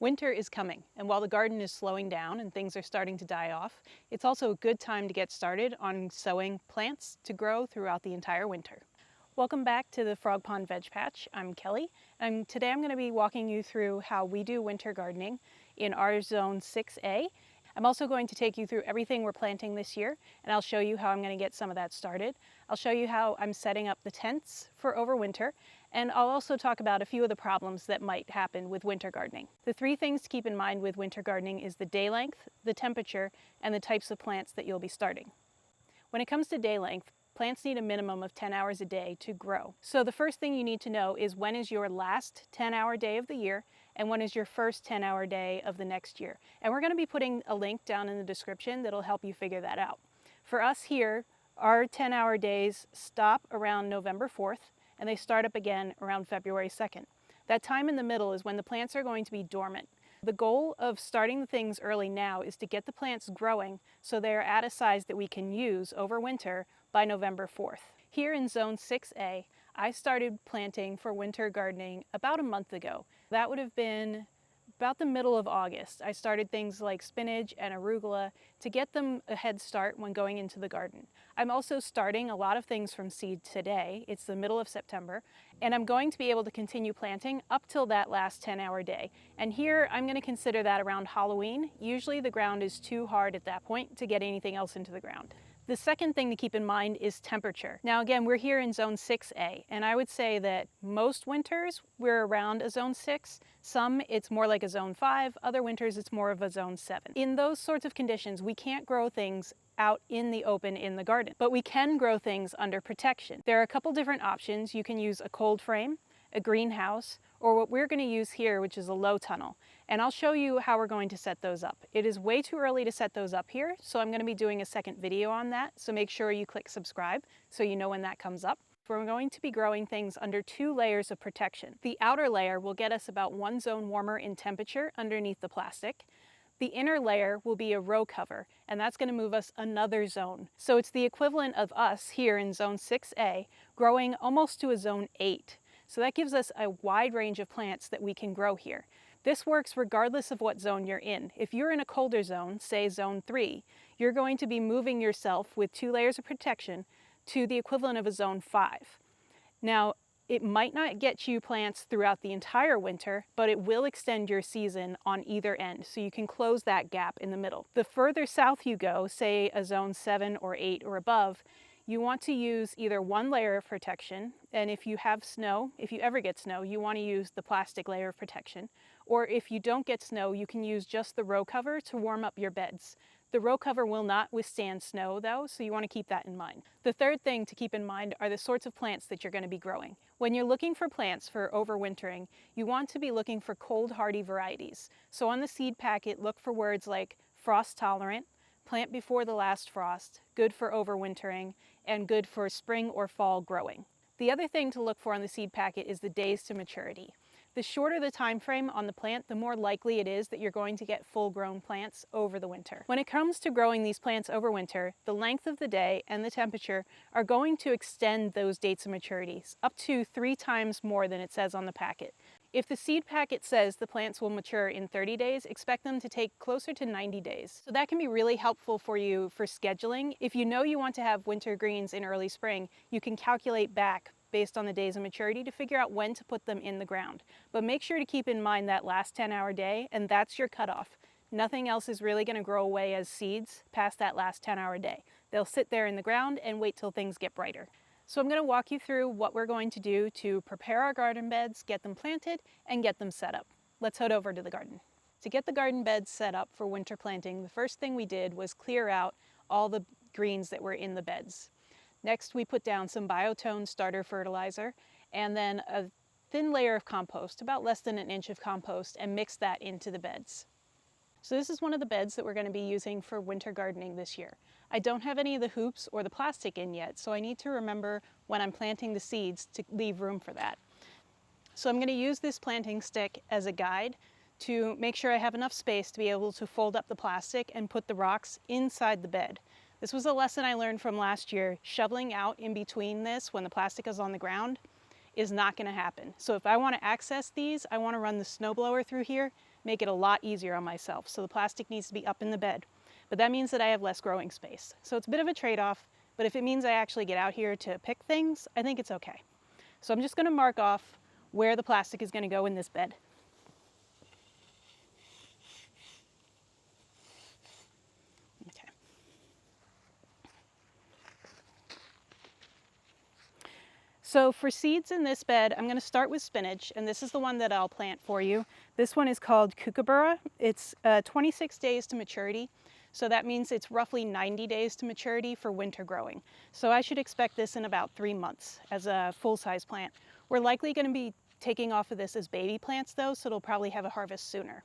Winter is coming, and while the garden is slowing down and things are starting to die off, it's also a good time to get started on sowing plants to grow throughout the entire winter. Welcome back to the Frog Pond Veg Patch. I'm Kelly, and today I'm going to be walking you through how we do winter gardening in our zone 6A. I'm also going to take you through everything we're planting this year, and I'll show you how I'm going to get some of that started. I'll show you how I'm setting up the tents for overwinter, and I'll also talk about a few of the problems that might happen with winter gardening. The three things to keep in mind with winter gardening is the day length, the temperature, and the types of plants that you'll be starting. When it comes to day length, plants need a minimum of 10 hours a day to grow. So the first thing you need to know is when is your last 10-hour day of the year and when is your first 10-hour day of the next year. And we're going to be putting a link down in the description that'll help you figure that out. For us here, our 10-hour days stop around November 4th and they start up again around February 2nd. That time in the middle is when the plants are going to be dormant. The goal of starting the things early now is to get the plants growing so they're at a size that we can use over winter by November 4th. Here in Zone 6A, I started planting for winter gardening about a month ago. That would have been about the middle of August. I started things like spinach and arugula to get them a head start when going into the garden. I'm also starting a lot of things from seed today. It's the middle of September, and I'm going to be able to continue planting up till that last 10-hour day. And here I'm going to consider that around Halloween. Usually the ground is too hard at that point to get anything else into the ground. The second thing to keep in mind is temperature. Now again, we're here in Zone 6A, and I would say that most winters we're around a Zone 6. Some it's more like a Zone 5, other winters it's more of a Zone 7. In those sorts of conditions, we can't grow things out in the open in the garden, but we can grow things under protection. There are a couple different options. You can use a cold frame, a greenhouse, or what we're going to use here, which is a low tunnel. And I'll show you how we're going to set those up. It is way too early to set those up here, so I'm going to be doing a second video on that, so make sure you click subscribe so you know when that comes up. We're going to be growing things under 2 layers of protection. The outer layer will get us about 1 zone warmer in temperature underneath the plastic. The inner layer will be a row cover, and that's going to move us another zone. So it's the equivalent of us here in Zone 6A growing almost to a Zone 8. So that gives us a wide range of plants that we can grow here. This works regardless of what zone you're in. If you're in a colder zone, say Zone 3, you're going to be moving yourself with 2 layers of protection to the equivalent of a Zone 5. Now, it might not get you plants throughout the entire winter, but it will extend your season on either end, so you can close that gap in the middle. The further south you go, say a Zone 7 or 8 or above, you want to use either 1 layer of protection, and if you have snow, if you ever get snow, you want to use the plastic layer of protection. Or if you don't get snow, you can use just the row cover to warm up your beds. The row cover will not withstand snow though, so you want to keep that in mind. The third thing to keep in mind are the sorts of plants that you're going to be growing. When you're looking for plants for overwintering, you want to be looking for cold hardy varieties. So on the seed packet, look for words like frost tolerant, plant before the last frost, good for overwintering, and good for spring or fall growing. The other thing to look for on the seed packet is the days to maturity. The shorter the time frame on the plant, the more likely it is that you're going to get full-grown plants over the winter. When it comes to growing these plants over winter, the length of the day and the temperature are going to extend those dates of maturity up to 3 times more than it says on the packet. If the seed packet says the plants will mature in 30 days, expect them to take closer to 90 days. So that can be really helpful for you for scheduling. If you know you want to have winter greens in early spring, you can calculate back based on the days of maturity to figure out when to put them in the ground. But make sure to keep in mind that last 10-hour day, and that's your cutoff. Nothing else is really going to grow away as seeds past that last 10-hour day. They'll sit there in the ground and wait till things get brighter. So I'm going to walk you through what we're going to do to prepare our garden beds, get them planted, and get them set up. Let's head over to the garden. To get the garden beds set up for winter planting, the first thing we did was clear out all the greens that were in the beds. Next, we put down some biotone starter fertilizer and then a thin layer of compost, about less than an inch of compost, and mix that into the beds. So this is one of the beds that we're going to be using for winter gardening this year. I don't have any of the hoops or the plastic in yet, so I need to remember when I'm planting the seeds to leave room for that. So I'm going to use this planting stick as a guide to make sure I have enough space to be able to fold up the plastic and put the rocks inside the bed. This was a lesson I learned from last year. Shoveling out in between this when the plastic is on the ground is not going to happen. So if I want to access these, I want to run the snowblower through here. make it a lot easier on myself. So the plastic needs to be up in the bed, but that means that I have less growing space. So it's a bit of a trade-off, but if it means I actually get out here to pick things, I think it's okay. So I'm just going to mark off where the plastic is going to go in this bed. Okay. So for seeds in this bed, I'm going to start with spinach, and this is the one that I'll plant for you. This one is called kookaburra. It's 26 days to maturity, so that means it's roughly 90 days to maturity for winter growing. So I should expect this in about 3 months as a full-size plant. We're likely going to be taking off of this as baby plants though, so it'll probably have a harvest sooner.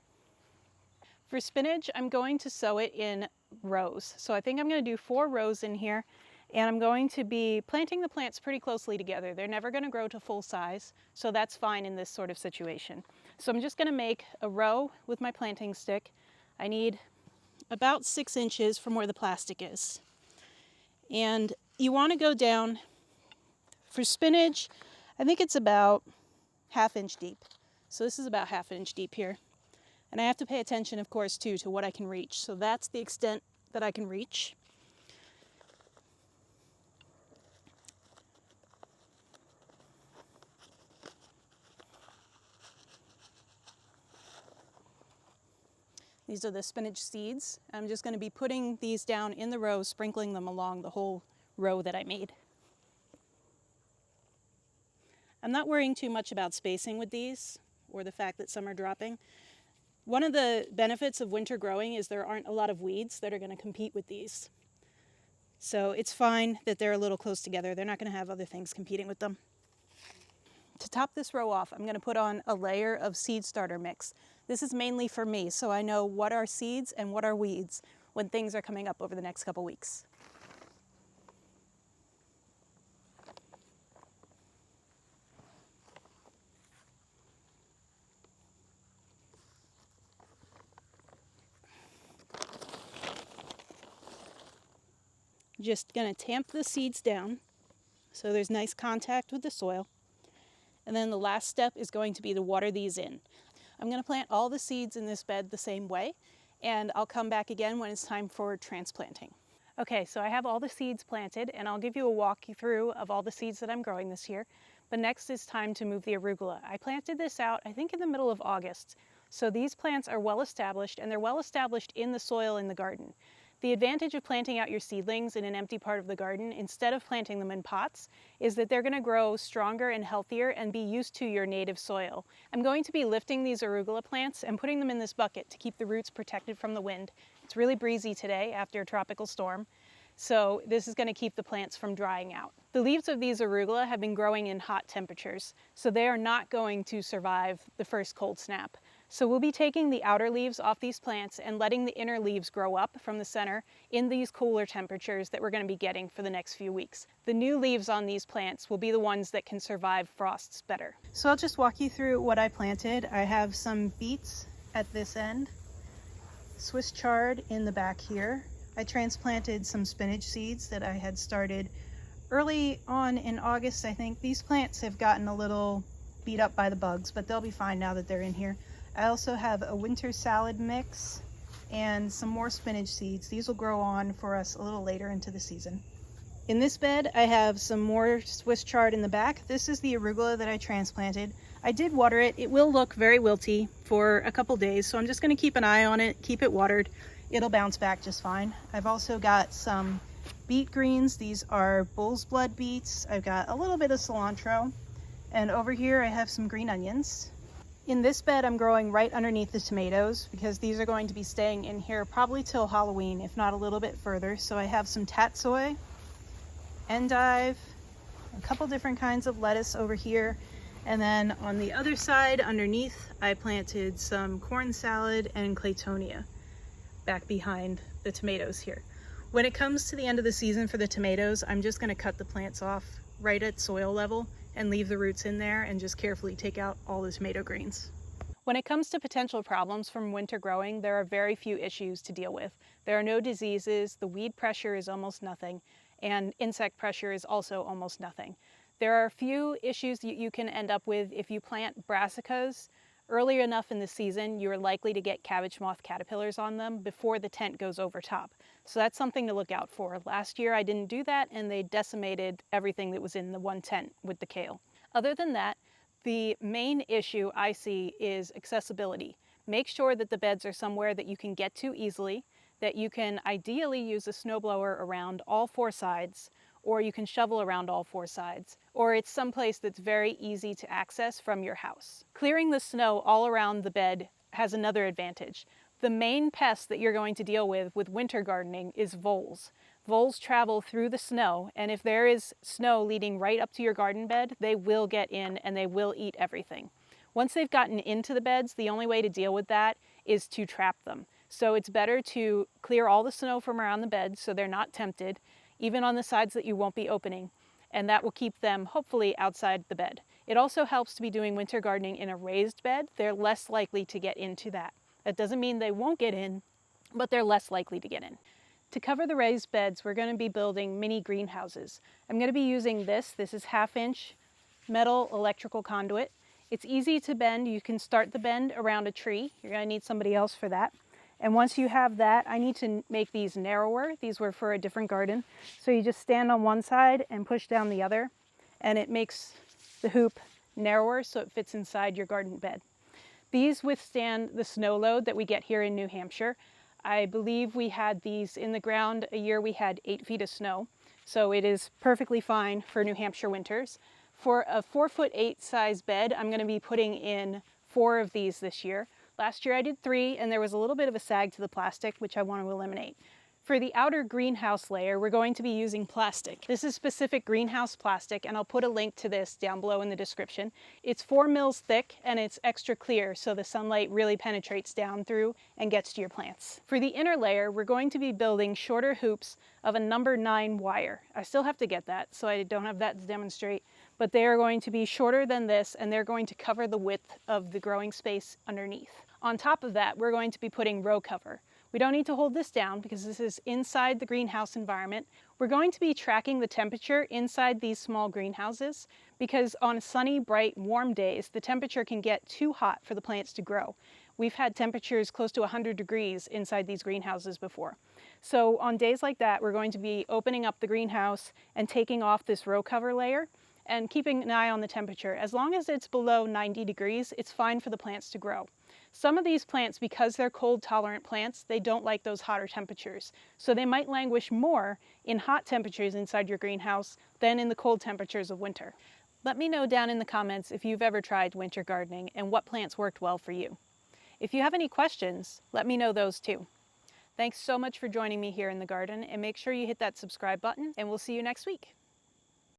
For spinach, I'm going to sow it in rows. So I think I'm going to do 4 rows in here. And I'm going to be planting the plants pretty closely together. They're never going to grow to full size, so that's fine in this sort of situation. So I'm just going to make a row with my planting stick. I need about 6 inches from where the plastic is. And you want to go down, for spinach, I think it's about 1/2 inch deep. So this is about 1/2 inch deep here. And I have to pay attention, of course, too, to what I can reach. So that's the extent that I can reach. These are the spinach seeds. I'm just going to be putting these down in the row, sprinkling them along the whole row that I made. I'm not worrying too much about spacing with these, or the fact that some are dropping. One of the benefits of winter growing is there aren't a lot of weeds that are going to compete with these. So it's fine that they're a little close together. They're not going to have other things competing with them. To top this row off, I'm going to put on a layer of seed starter mix. This is mainly for me, so I know what are seeds and what are weeds when things are coming up over the next couple weeks. Just going to tamp the seeds down so there's nice contact with the soil. And then the last step is going to be to water these in. I'm going to plant all the seeds in this bed the same way, and I'll come back again when it's time for transplanting. Okay, so I have all the seeds planted, and I'll give you a walkthrough of all the seeds that I'm growing this year. But next is time to move the arugula. I planted this out, I think, in the middle of August. So these plants are well established, and they're well established in the soil in the garden. The advantage of planting out your seedlings in an empty part of the garden instead of planting them in pots is that they're going to grow stronger and healthier and be used to your native soil. I'm going to be lifting these arugula plants and putting them in this bucket to keep the roots protected from the wind. It's really breezy today after a tropical storm, so this is going to keep the plants from drying out. The leaves of these arugula have been growing in hot temperatures, so they are not going to survive the first cold snap. So we'll be taking the outer leaves off these plants and letting the inner leaves grow up from the center in these cooler temperatures that we're going to be getting for the next few weeks. The new leaves on these plants will be the ones that can survive frosts better. So I'll just walk you through what I planted. I have some beets at this end, Swiss chard in the back here. I transplanted some spinach seeds that I had started early on in August, I think. These plants have gotten a little beat up by the bugs, but they'll be fine now that they're in here. I also have a winter salad mix and some more spinach seeds. These will grow on for us a little later into the season. In this bed, I have some more Swiss chard in the back. This is the arugula that I transplanted. I did water it. It will look very wilty for a couple days, so I'm just going to keep an eye on it, keep it watered. It'll bounce back just fine. I've also got some beet greens. These are bull's blood beets. I've got a little bit of cilantro. And over here I have some green onions. In this bed I'm growing right underneath the tomatoes because these are going to be staying in here probably till Halloween, if not a little bit further. So I have some tatsoi, endive, a couple different kinds of lettuce over here. And then on the other side underneath I planted some corn salad and claytonia back behind the tomatoes here. When it comes to the end of the season for the tomatoes, I'm just going to cut the plants off right at soil level and leave the roots in there and just carefully take out all the tomato greens. When it comes to potential problems from winter growing, there are very few issues to deal with. There are no diseases, the weed pressure is almost nothing, and insect pressure is also almost nothing. There are a few issues that you can end up with if you plant brassicas Early enough in the season, you're likely to get cabbage moth caterpillars on them before the tent goes over top. So that's something to look out for. Last year I didn't do that, and they decimated everything that was in the one tent with the kale. Other than that, the main issue I see is accessibility. Make sure that the beds are somewhere that you can get to easily, that you can ideally use a snowblower around all four sides, or you can shovel around all four sides, or it's someplace that's very easy to access from your house. Clearing the snow all around the bed has another advantage. The main pest that you're going to deal with winter gardening is voles. Voles travel through the snow, and if there is snow leading right up to your garden bed, they will get in and they will eat everything. Once they've gotten into the beds, the only way to deal with that is to trap them. So it's better to clear all the snow from around the bed so they're not tempted, even on the sides that you won't be opening, and that will keep them hopefully outside the bed. It also helps to be doing winter gardening in a raised bed. They're less likely to get into that. That doesn't mean they won't get in, but they're less likely to get in. To cover the raised beds, we're going to be building mini greenhouses. I'm going to be using this. This is 1/2 inch metal electrical conduit. It's easy to bend. You can start the bend around a tree. You're going to need somebody else for that. And once you have that, I need to make these narrower. These were for a different garden. So you just stand on one side and push down the other, and it makes the hoop narrower so it fits inside your garden bed. These withstand the snow load that we get here in New Hampshire. I believe we had these in the ground a year we had 8 feet of snow. So it is perfectly fine for New Hampshire winters. For a 4'8" size bed, I'm going to be putting in 4 of these this year. Last year I did 3, and there was a little bit of a sag to the plastic, which I want to eliminate. For the outer greenhouse layer, we're going to be using plastic. This is specific greenhouse plastic, and I'll put a link to this down below in the description. It's 4 mils thick, and it's extra clear, so the sunlight really penetrates down through and gets to your plants. For the inner layer, we're going to be building shorter hoops of a number 9 wire. I still have to get that, so I don't have that to demonstrate, but they are going to be shorter than this, and they're going to cover the width of the growing space underneath. On top of that, we're going to be putting row cover. We don't need to hold this down because this is inside the greenhouse environment. We're going to be tracking the temperature inside these small greenhouses because on sunny, bright, warm days, the temperature can get too hot for the plants to grow. We've had temperatures close to 100 degrees inside these greenhouses before. So on days like that, we're going to be opening up the greenhouse and taking off this row cover layer and keeping an eye on the temperature. As long as it's below 90 degrees, it's fine for the plants to grow. Some of these plants, because they're cold-tolerant plants, they don't like those hotter temperatures. So they might languish more in hot temperatures inside your greenhouse than in the cold temperatures of winter. Let me know down in the comments if you've ever tried winter gardening and what plants worked well for you. If you have any questions, let me know those too. Thanks so much for joining me here in the garden, and make sure you hit that subscribe button, and we'll see you next week.